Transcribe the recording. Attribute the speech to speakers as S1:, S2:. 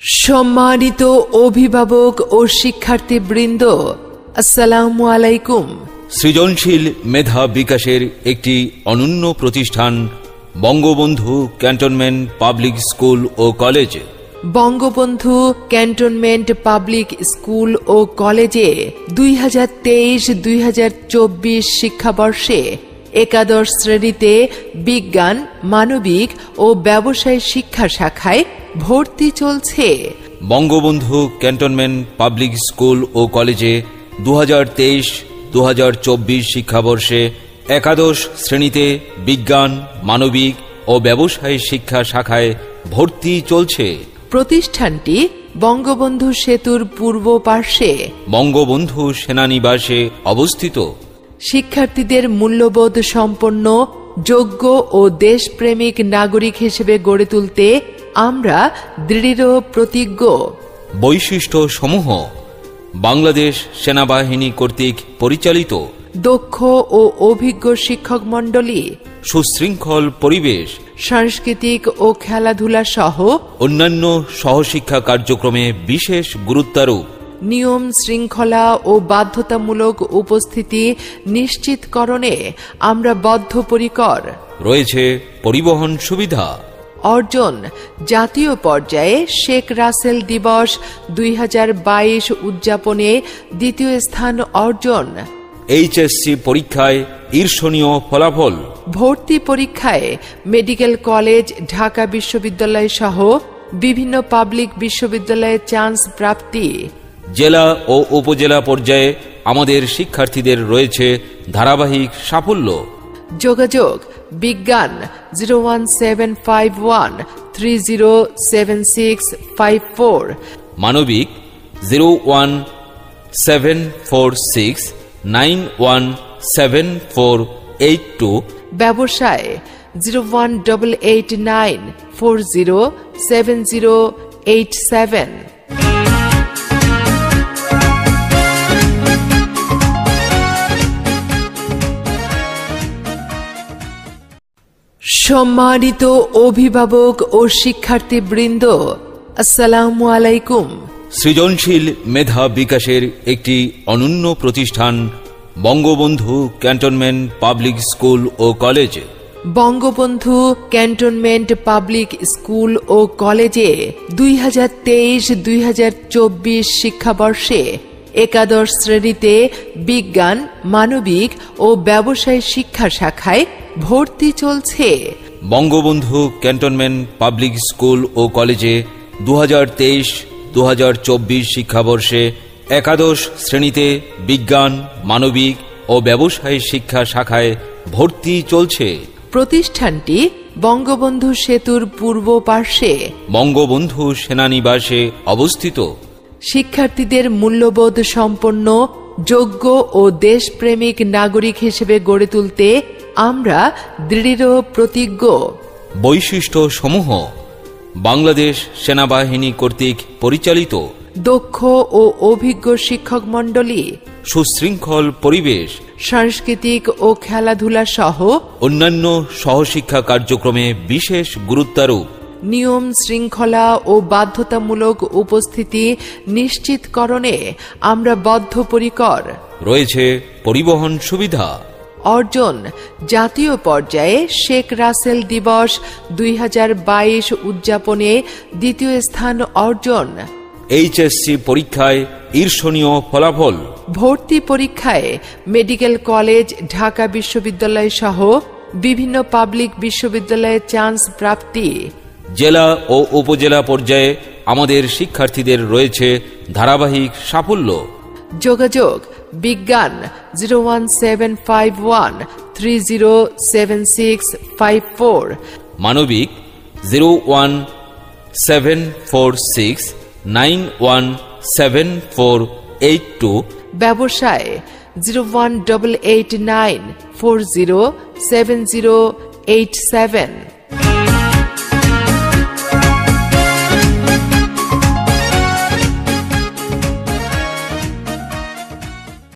S1: সম্মানিত অভিভাবক ও শিক্ষার্থীবৃন্দ, আসসালামু আলাইকুম।
S2: সৃজনশীল মেধা বিকাশের একটি অনন্য প্রতিষ্ঠান বঙ্গবন্ধু ক্যান্টনমেন্ট পাবলিক স্কুল ও college.
S1: Bangabandhu cantonment public school ও কলেজে 2023-2024 শিক্ষাবর্ষে একাদশ শ্রেণীতে বিজ্ঞান, মানবিক ও ব্যবসায় শিক্ষা শাখায় ভর্তি চলছে।
S2: বঙ্গবন্ধু ক্যান্টনমেন্ট পাবলিক স্কুল ও কলেজে 2023-2024 শিক্ষাবর্ষে একাদশ শ্রেণীতে বিজ্ঞান, মানবিক ও ব্যবসায় শিক্ষা শাখায় ভর্তি চলছে।
S1: প্রতিষ্ঠানটি বঙ্গবন্ধু সেতুর পূর্ব পার্শ্বে
S2: বঙ্গবন্ধু সেনানিবাসে অবস্থিত।
S1: শিক্ষার্থীদের মূল্যবোধ সম্পন্ন, যোগ্য ও দেশপ্রেমিক নাগরিক হিসেবে গড়ে তুলতে আমরা দৃঢ় প্রতিজ্ঞ।
S2: বৈশিষ্ট্য সমূহ: বাংলাদেশ সেনাবাহিনী কর্তৃক পরিচালিত,
S1: দক্ষ ও অভিজ্ঞ শিক্ষক মণ্ডলী,
S2: সুশৃঙ্খল পরিবেশ,
S1: সাংস্কৃতিক ও খেলাধুলা সহ
S2: অন্যান্য সহশিক্ষা কার্যক্রমে বিশেষ গুরুত্বারোপ,
S1: নিয়ম শৃঙ্খলা ও বাধ্যতামূলক উপস্থিতি নিশ্চিতকরণে আমরা বদ্ধপরিকর।
S2: রয়েছে পরিবহন সুবিধা।
S1: অর্জন: জাতীয় পর্যায়ে শেখ রাসেল দিবস 2022 উদযাপনে দ্বিতীয় স্থান অর্জন।
S2: এইচএসসি পরীক্ষায় ঈর্ষণীয় ফলাফল।
S1: ভর্তি পরীক্ষায় মেডিকেল কলেজ, ঢাকা বিশ্ববিদ্যালয় সহ বিভিন্ন পাবলিক বিশ্ববিদ্যালয়ে চান্স প্রাপ্তি।
S2: জেলা ও উপজেলা পর্যায়ে আমাদের শিক্ষার্থীদের রয়েছে ধারাবাহিক সাফল্য।
S1: যোগাযোগ: বিজ্ঞান 01751307654,
S2: মানবিক 01746917482,
S1: ব্যবসায় 01889407087। সম্মানিত অভিভাবক ও শিক্ষার্থীবৃন্দ, আসসালামু আলাইকুম।
S2: সৃজনশীল মেধা বিকাশের একটি অনন্য প্রতিষ্ঠান বঙ্গবন্ধু ক্যান্টনমেন্ট পাবলিক স্কুল ও college.
S1: Bangabandhu cantonment public school ও কলেজে 2023-2024 শিক্ষাবর্ষে একাদশ শ্রেণীতে বিজ্ঞান, মানবিক ও ব্যবসায় শিক্ষা শাখায় ভর্তি চলছে।
S2: বঙ্গবন্ধু ক্যান্টনমেন্ট পাবলিক স্কুল ও কলেজে 2023-2024 শিক্ষাবর্ষে একাদশ শ্রেণীতে বিজ্ঞান, মানবিক ও ব্যবসায় শিক্ষা শাখায় ভর্তি চলছে।
S1: প্রতিষ্ঠানটি বঙ্গবন্ধু সেতুর পূর্ব পার্শ্বে
S2: বঙ্গবন্ধু সেনানিবাসে অবস্থিত।
S1: শিক্ষার্থীদের মূল্যবোধ সম্পন্ন, যোগ্য ও দেশপ্রেমিক নাগরিক হিসেবে গড়ে তুলতে আমরা দৃঢ় প্রতিজ্ঞ।
S2: বৈশিষ্ট্য সমূহ: বাংলাদেশ সেনাবাহিনী কর্তৃক পরিচালিত,
S1: দক্ষ ও অভিজ্ঞ শিক্ষক মণ্ডলী,
S2: সুশৃঙ্খল পরিবেশ,
S1: সাংস্কৃতিক ও খেলাধুলা সহ
S2: অন্যান্য সহশিক্ষা কার্যক্রমে বিশেষ গুরুত্বারোপ,
S1: নিয়ম শৃঙ্খলা ও বাধ্যতামূলক উপস্থিতি নিশ্চিতকরণে আমরা বদ্ধপরিকর।
S2: রয়েছে পরিবহন সুবিধা।
S1: অর্জন: জাতীয় পর্যায়ে শেখ রাসেল দিবস 2022 উদযাপনে দ্বিতীয় স্থান অর্জন।
S2: এইচএসসি পরীক্ষায় ঈর্ষণীয় ফলাফল।
S1: ভর্তি পরীক্ষায় মেডিকেল কলেজ, ঢাকা বিশ্ববিদ্যালয় সহ বিভিন্ন পাবলিক বিশ্ববিদ্যালয়ে চান্স প্রাপ্তি।
S2: জেলা ও উপজেলা পর্যায়ে আমাদের শিক্ষার্থীদের রয়েছে ধারাবাহিক সাফল্য।
S1: যোগাযোগ: বিজ্ঞান 01751307654,
S2: মানবিক 01446917482,
S1: ব্যবসায় 01889407087।